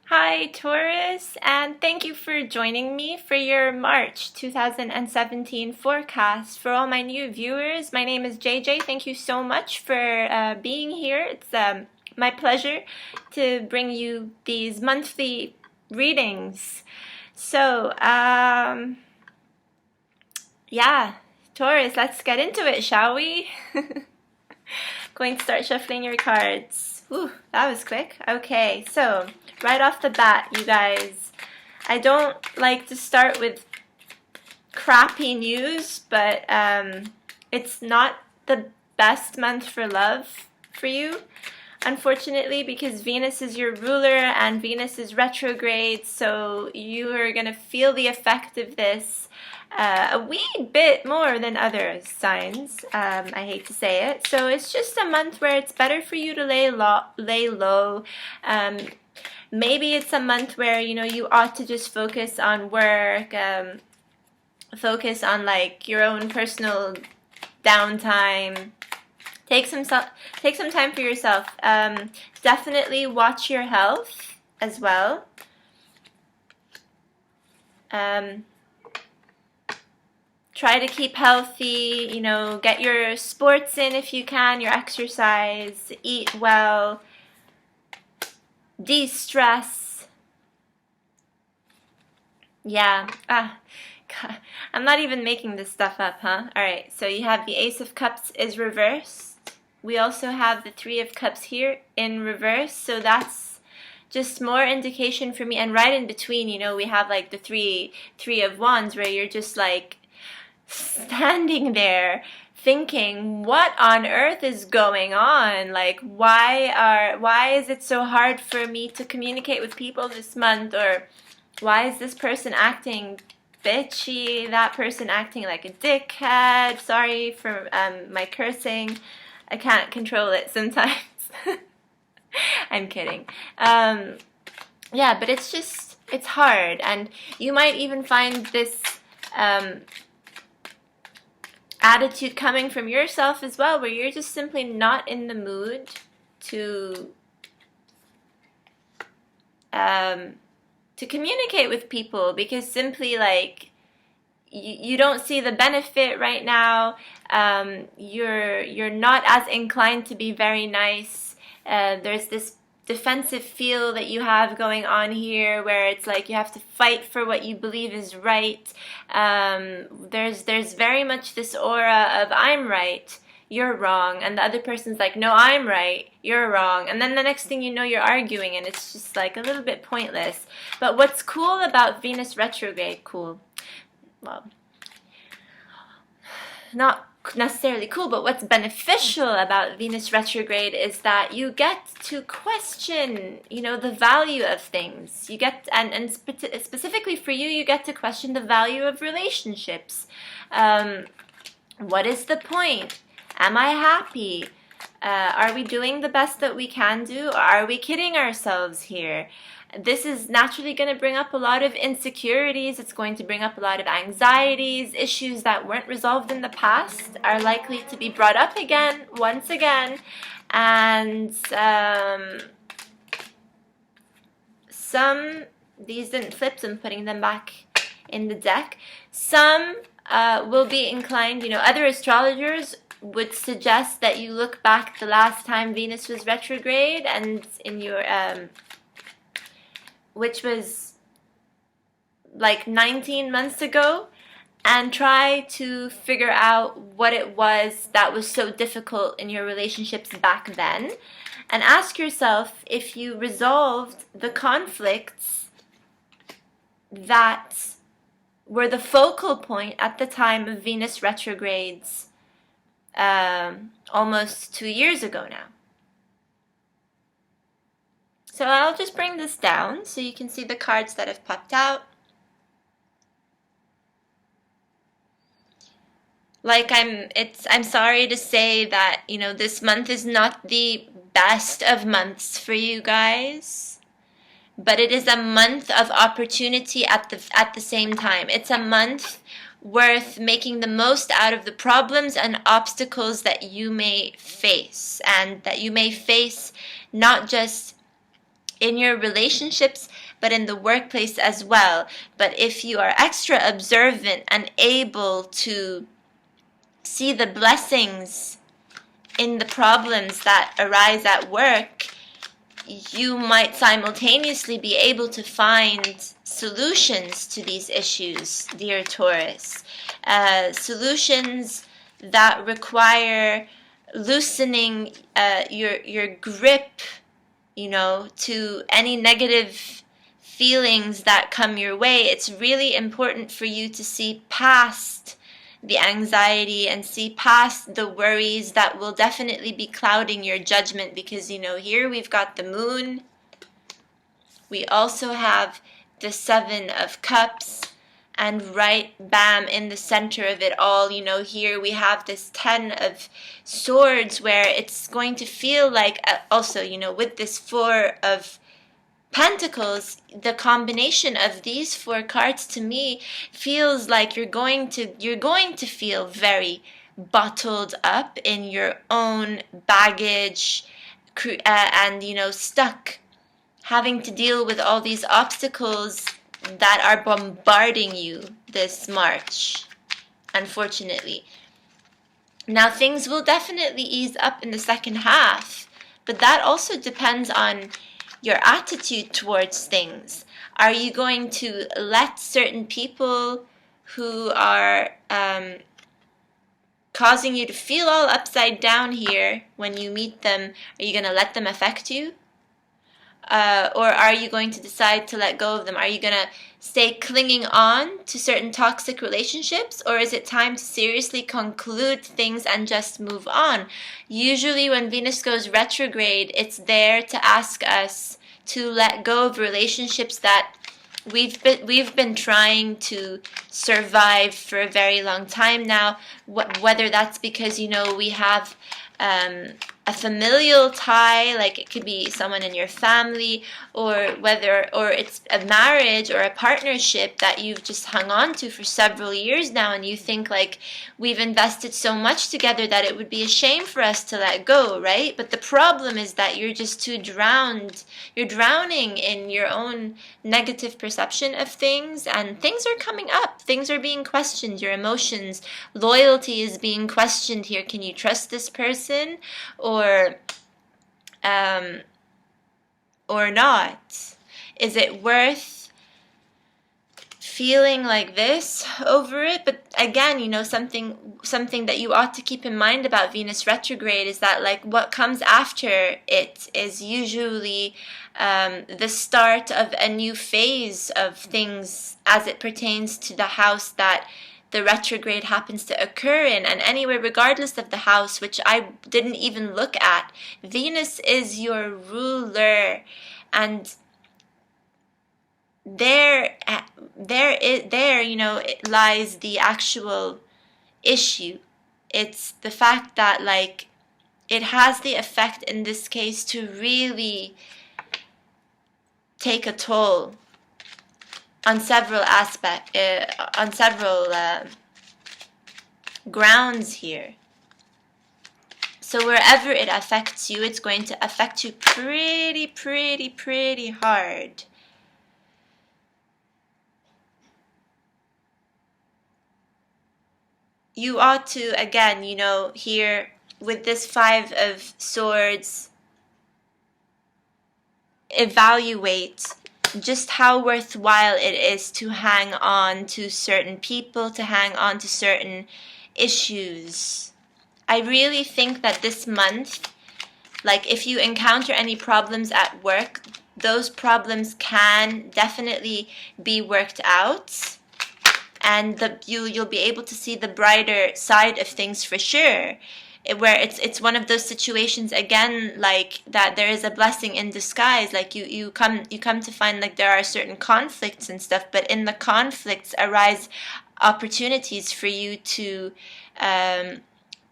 Hi, Taurus, and thank you for joining me for your March 2017 forecast. For all my new viewers, my name is JJ. Thank you so much for being here. It's my pleasure to bring you these monthly readings. So, yeah, Taurus, let's get into it, shall we? Going to start shuffling your cards. Ooh, that was quick. Okay, so right off the bat, you guys, I don't like to start with crappy news, but it's not the best month for love for you, unfortunately, because Venus is your ruler and Venus is retrograde, so you are going to feel the effect of this a wee bit more than other signs. I hate to say it. So it's just a month where it's better for you to lay low. Maybe it's a month where you ought to just focus on work, focus on like your own personal downtime. Take some time for yourself. Definitely watch your health as well. Try to keep healthy, get your sports in if you can, your exercise, eat well, de-stress. Yeah, God. I'm not even making this stuff up, huh? Alright, so you have the Ace of Cups is reversed. We also have the Three of Cups here in reverse, so that's just more indication for me. And right in between, we have like the Three of Wands, where you're just like standing there thinking, what on earth is going on? Like, why is it so hard for me to communicate with people this month? Or why is this person acting bitchy, that person acting like a dickhead? Sorry for my cursing. I can't control it sometimes. I'm kidding. Yeah, but it's hard, and you might even find this attitude coming from yourself as well, where you're just simply not in the mood to communicate with people, because simply like you don't see the benefit right now. You're not as inclined to be very nice. There's this defensive feel that you have going on here, where it's like you have to fight for what you believe is right. There's very much this aura of I'm right, you're wrong, and the other person's like, no, I'm right, you're wrong, and then the next thing you know, you're arguing, and it's just like a little bit pointless. But what's cool about Venus retrograde, well, not necessarily cool, but what's beneficial about Venus retrograde is that you get to question, the value of things. You get, and specifically for you, you get to question the value of relationships. What is the point? Am I happy? Are we doing the best that we can do? Or are we kidding ourselves here? This is naturally going to bring up a lot of insecurities. It's going to bring up a lot of anxieties. Issues that weren't resolved in the past are likely to be brought up again, once again. And these didn't flip, so I'm putting them back in the deck. Some will be inclined, other astrologers would suggest that you look back the last time Venus was retrograde, and in your which was like 19 months ago, and try to figure out what it was that was so difficult in your relationships back then, and ask yourself if you resolved the conflicts that were the focal point at the time of Venus retrogrades almost 2 years ago now. So I'll just bring this down so you can see the cards that have popped out. Like I'm sorry to say that, this month is not the best of months for you guys, but it is a month of opportunity at the same time. It's a month worth making the most out of the problems and obstacles that you may face, and that you may face not just in your relationships, but in the workplace as well. But if you are extra observant and able to see the blessings in the problems that arise at work, you might simultaneously be able to find solutions to these issues, dear Taurus. Solutions that require loosening your grip, to any negative feelings that come your way. It's really important for you to see past the anxiety and see past the worries that will definitely be clouding your judgment, because here we've got the moon. We also have the 7 of Cups, and right bam in the center of it all, here we have this 10 of Swords, where it's going to feel like also, with this 4 of Pentacles, the combination of these 4 cards to me feels like you're going to feel very bottled up in your own baggage, and stuck, having to deal with all these obstacles that are bombarding you this March, unfortunately. Now things will definitely ease up in the second half, but that also depends on your attitude towards things. Are you going to let certain people who are causing you to feel all upside down here when you meet them, are you going to let them affect you? Or are you going to decide to let go of them? Are you going to stay clinging on to certain toxic relationships? Or is it time to seriously conclude things and just move on? Usually when Venus goes retrograde, it's there to ask us to let go of relationships that we've been trying to survive for a very long time now. Whether that's because, we have a familial tie, like it could be someone in your family, or it's a marriage or a partnership that you've just hung on to for several years now, and you think like we've invested so much together that it would be a shame for us to let go, right? But the problem is that you're just too drowned. You're drowning in your own negative perception of things, and things are coming up. Things are being questioned. Your emotions, loyalty is being questioned here. Can you trust this person? Or not? Is it worth feeling like this over it? But again, something that you ought to keep in mind about Venus retrograde is that like what comes after it is usually the start of a new phase of things as it pertains to the house that the retrograde happens to occur in. And anyway, regardless of the house, which I didn't even look at, Venus is your ruler, and there it lies the actual issue. It's the fact that like it has the effect in this case to really take a toll on several grounds here. So wherever it affects you, it's going to affect you pretty hard. You ought to, again, here with this 5 of Swords, evaluate just how worthwhile it is to hang on to certain people, to hang on to certain issues. I really think that this month, like if you encounter any problems at work, those problems can definitely be worked out, and you'll be able to see the brighter side of things for sure. Where it's one of those situations again, like that there is a blessing in disguise. Like you come to find like there are certain conflicts and stuff, but in the conflicts arise opportunities for you to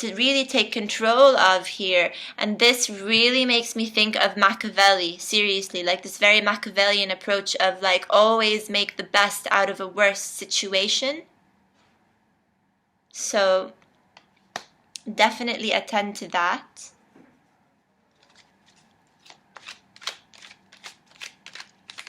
really take control of here. And this really makes me think of Machiavelli, seriously, like this very Machiavellian approach of like always make the best out of a worse situation. So definitely attend to that.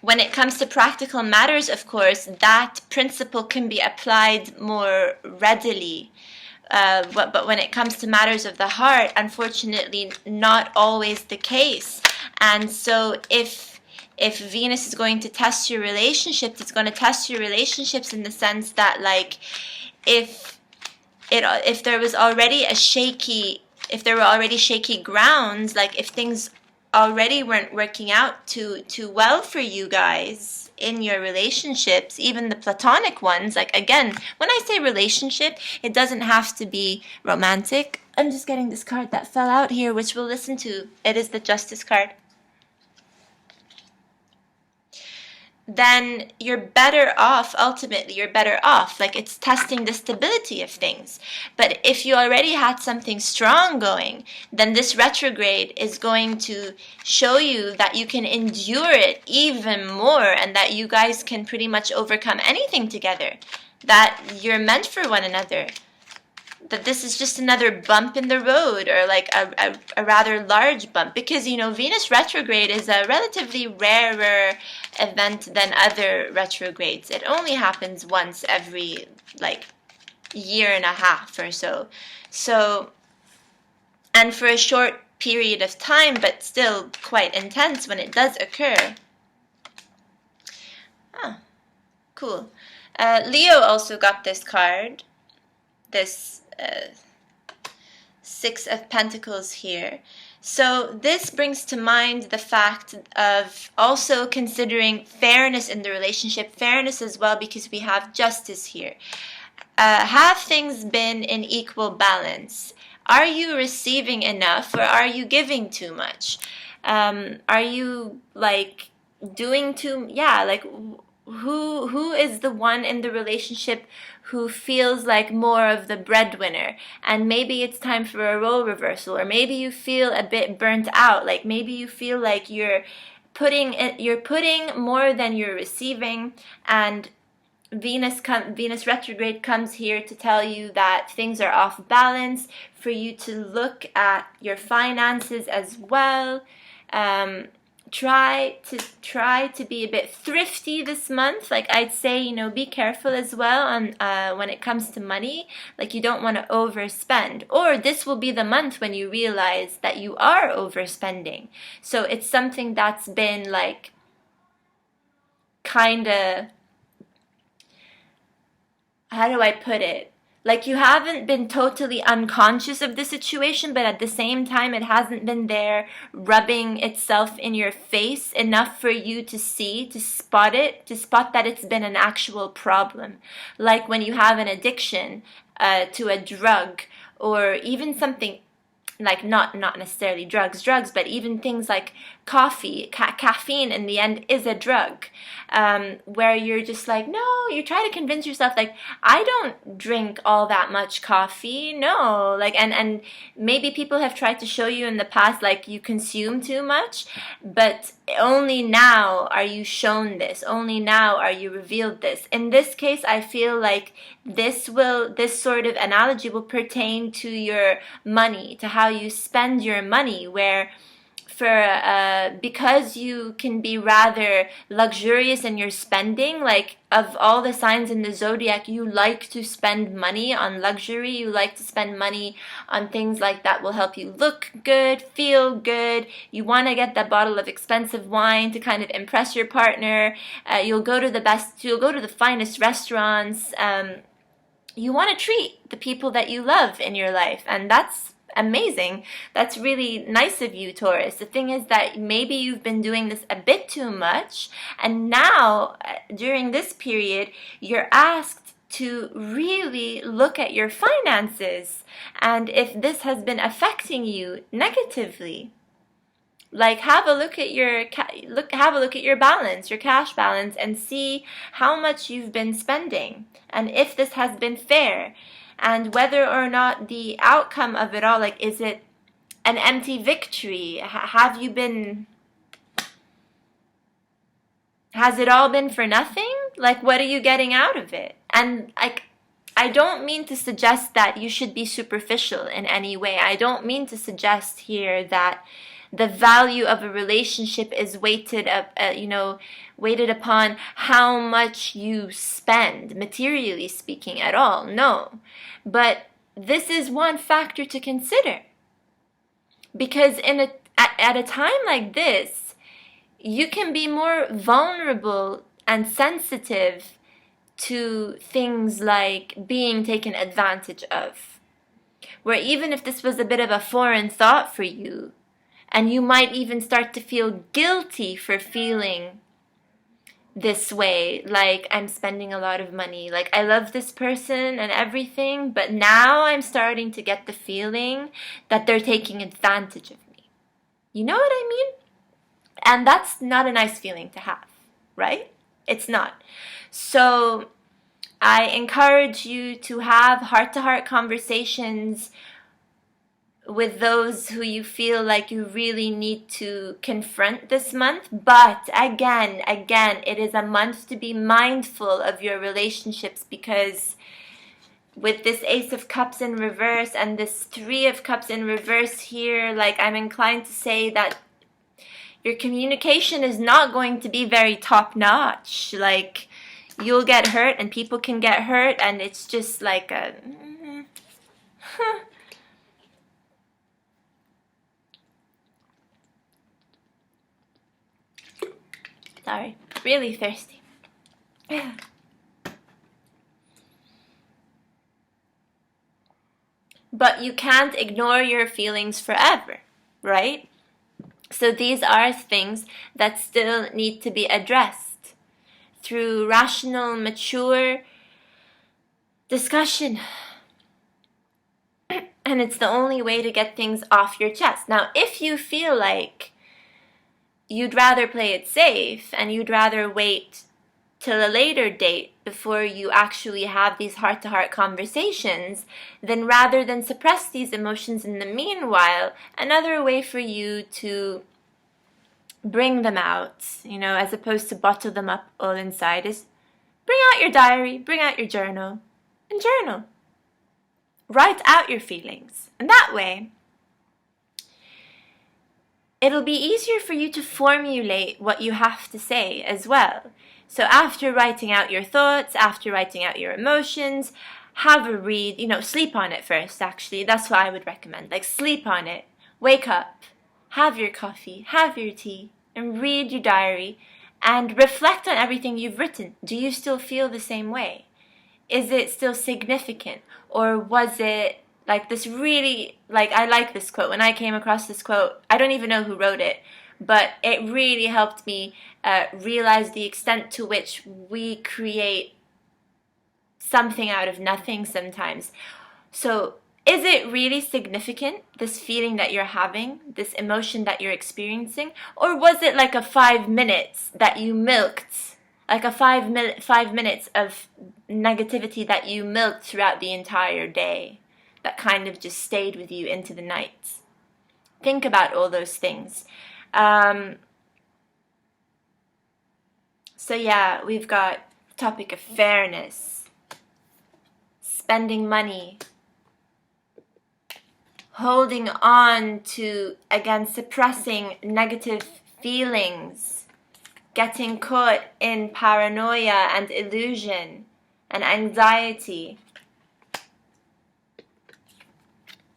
when it comes to practical matters, of course, that principle can be applied more readily. But when it comes to matters of the heart, unfortunately, not always the case. And so if Venus is going to test your relationships, it's going to test your relationships in the sense that, like, if there was already if there were already shaky grounds, like if things already weren't working out too well for you guys in your relationships, even the platonic ones, like, again, when I say relationship, it doesn't have to be romantic. I'm just getting this card that fell out here, which we'll listen to. It is the Justice card. Then you're better off, ultimately, you're better off. Like, it's testing the stability of things. But if you already had something strong going, then this retrograde is going to show you that you can endure it even more, and that you guys can pretty much overcome anything together, that you're meant for one another, that this is just another bump in the road, or like a rather large bump, because, you know, Venus retrograde is a relatively rarer event than other retrogrades. It only happens once every, like, year and a half or so. So, and for a short period of time, but still quite intense when it does occur. Oh, cool. Leo also got this card, this Six of Pentacles here. So this brings to mind the fact of also considering fairness in the relationship, fairness as well, because we have Justice here. Have things been in equal balance? Are you receiving enough, or are you giving too much? Are you, like, doing too, yeah, like, who is the one in the relationship who feels like more of the breadwinner, and maybe it's time for a role reversal, or maybe you feel a bit burnt out, like maybe you feel like you're putting more than you're receiving, and Venus retrograde comes here to tell you that things are off balance, for you to look at your finances as well. Try to be a bit thrifty this month. Like, I'd say, you know, be careful as well on when it comes to money. Like, you don't want to overspend, or this will be the month when you realize that you are overspending. So it's something that's been, like, kind of, how do I put it? Like, you haven't been totally unconscious of the situation, but at the same time, it hasn't been there rubbing itself in your face enough for you to see, to spot that it's been an actual problem. Like when you have an addiction to a drug, or even something like not necessarily drugs, but even things like coffee, caffeine in the end is a drug, where you're just like, no, you try to convince yourself, like, I don't drink all that much coffee, no, like, and maybe people have tried to show you in the past, like, you consume too much, but only now are you shown this, only now are you revealed this. In this case, I feel like this sort of analogy will pertain to your money, to how you spend your money, where because you can be rather luxurious in your spending, like, of all the signs in the zodiac, you like to spend money on luxury, you like to spend money on things like that will help you look good, feel good, you want to get that bottle of expensive wine to kind of impress your partner, you'll go to the finest restaurants, you want to treat the people that you love in your life, and that's amazing. That's really nice of you, Taurus. The thing is that maybe you've been doing this a bit too much, and now during this period you're asked to really look at your finances, and if this has been affecting you negatively, like, have a look at your balance, your cash balance, and see how much you've been spending, and if this has been fair, and whether or not the outcome of it all, like, is it an empty victory? Has it all been for nothing? Like, what are you getting out of it? And, like, I don't mean to suggest that you should be superficial in any way. I don't mean to suggest here that, The value of a relationship is weighted up, weighted upon how much you spend, materially speaking, at all. No. But this is one factor to consider. Because at a time like this, you can be more vulnerable and sensitive to things like being taken advantage of. Where even if this was a bit of a foreign thought for you, and you might even start to feel guilty for feeling this way, like I'm spending a lot of money, like I love this person and everything, but now I'm starting to get the feeling that they're taking advantage of me. You know what I mean? And that's not a nice feeling to have, right? It's not. So I encourage you to have heart-to-heart conversations with those who you feel like you really need to confront this month. But again, it is a month to be mindful of your relationships, because with this Ace of Cups in reverse and this Three of Cups in reverse here, like I'm inclined to say that your communication is not going to be very top-notch. Like, you'll get hurt and people can get hurt, and it's just like a... Sorry, really thirsty. But you can't ignore your feelings forever, right? So these are things that still need to be addressed through rational, mature discussion. And it's the only way to get things off your chest. Now, if you feel like you'd rather play it safe and you'd rather wait till a later date before you actually have these heart-to-heart conversations, then rather than suppress these emotions in the meanwhile, another way for you to bring them out, as opposed to bottle them up all inside, is bring out your diary, bring out your journal, and journal. Write out your feelings. And that way, it'll be easier for you to formulate what you have to say as well. So after writing out your thoughts, after writing out your emotions, have a read, sleep on it first, actually. That's what I would recommend. Like, sleep on it. Wake up. Have your coffee. Have your tea. And read your diary. And reflect on everything you've written. Do you still feel the same way? Is it still significant? Or was it like this really, I like this quote. When I came across this quote, I don't even know who wrote it, but it really helped me realize the extent to which we create something out of nothing sometimes. So is it really significant, this feeling that you're having, this emotion that you're experiencing? Or was it like a 5 minutes that you milked, like a 5 minutes of negativity that you milked throughout the entire day? That kind of just stayed with you into the night. Think about all those things. So yeah, we've got the topic of fairness, spending money, holding on to, again, suppressing negative feelings, getting caught in paranoia and illusion and anxiety,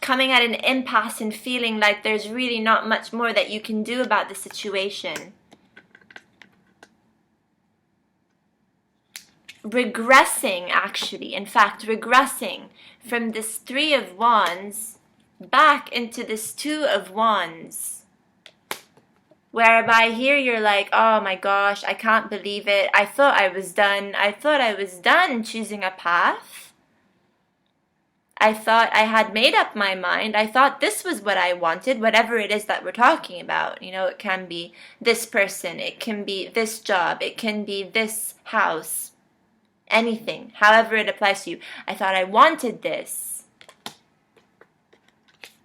coming at an impasse and feeling like there's really not much more that you can do about the situation. Regressing, actually, in fact, regressing from this Three of Wands back into this Two of Wands. Whereby here you're like, oh my gosh, I can't believe it. I thought I was done. I thought I was done choosing a path. I thought I had made up my mind. I thought this was what I wanted, whatever it is that we're talking about. It can be this person, it can be this job, it can be this house, anything, however it applies to you. I thought I wanted this.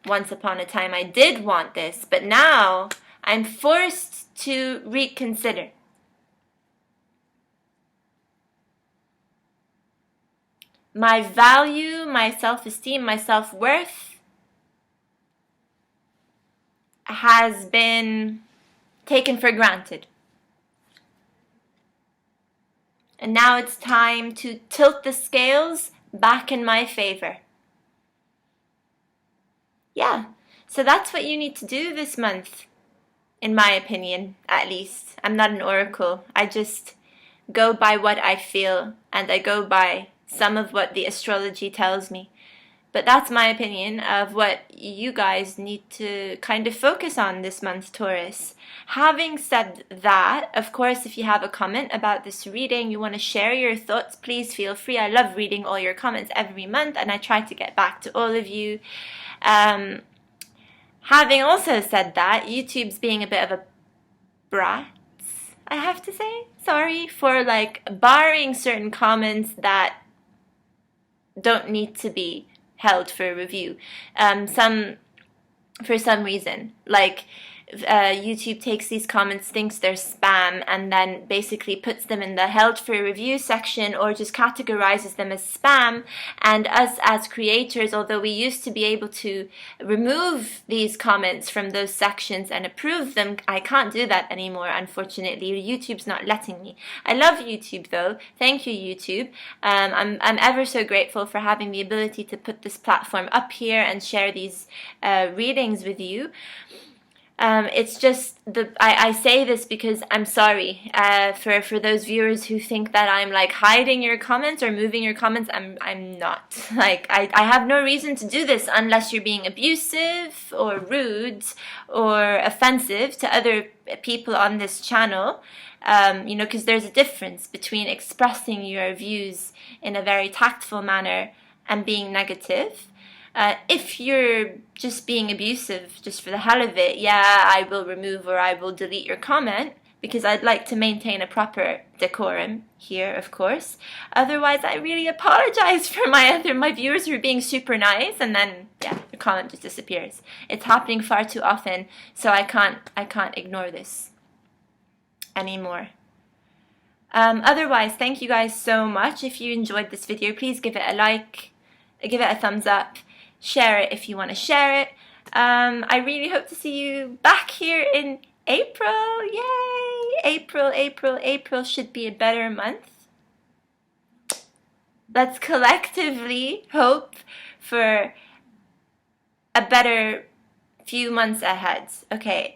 Once upon a time I did want this, but now I'm forced to reconsider. My value, my self-esteem, my self-worth, has been taken for granted. And now it's time to tilt the scales back in my favor. Yeah, so that's what you need to do this month, in my opinion, at least. I'm not an oracle. I just go by what I feel, and I go by some of what the astrology tells me. But that's my opinion of what you guys need to kind of focus on this month, Taurus. Having said that, of course, if you have a comment about this reading, you want to share your thoughts, please feel free. I love reading all your comments every month, and I try to get back to all of you. Having also said that, YouTube's being a bit of a brat, I have to say. Sorry for barring certain comments that don't need to be held for review. For some reason, YouTube takes these comments, thinks they're spam, and then basically puts them in the held for review section, or just categorizes them as spam. And us as creators, although we used to be able to remove these comments from those sections and approve them, I can't do that anymore, unfortunately. YouTube's not letting me. I love YouTube though. Thank you, YouTube. I'm ever so grateful for having the ability to put this platform up here and share these readings with you. It's just I say this because I'm sorry for those viewers who think that I'm hiding your comments or moving your comments. I'm not. I have no reason to do this unless you're being abusive or rude or offensive to other people on this channel. Because there's a difference between expressing your views in a very tactful manner and being negative. If you're just being abusive just for the hell of it, yeah, I will remove or I will delete your comment, because I'd like to maintain a proper decorum here, of course. Otherwise, I really apologize for my viewers who are being super nice, and then, yeah, the comment just disappears. It's happening far too often, so I can't ignore this anymore. Otherwise, thank you guys so much. If you enjoyed this video, please give it a like, give it a thumbs up. Share it if you want to share it. I really hope to see you back here in April. Yay! April should be a better month. Let's collectively hope for a better few months ahead. Okay,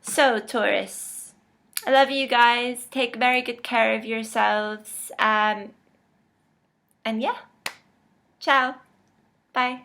so Taurus, I love you guys. Take very good care of yourselves. And yeah, ciao. Bye.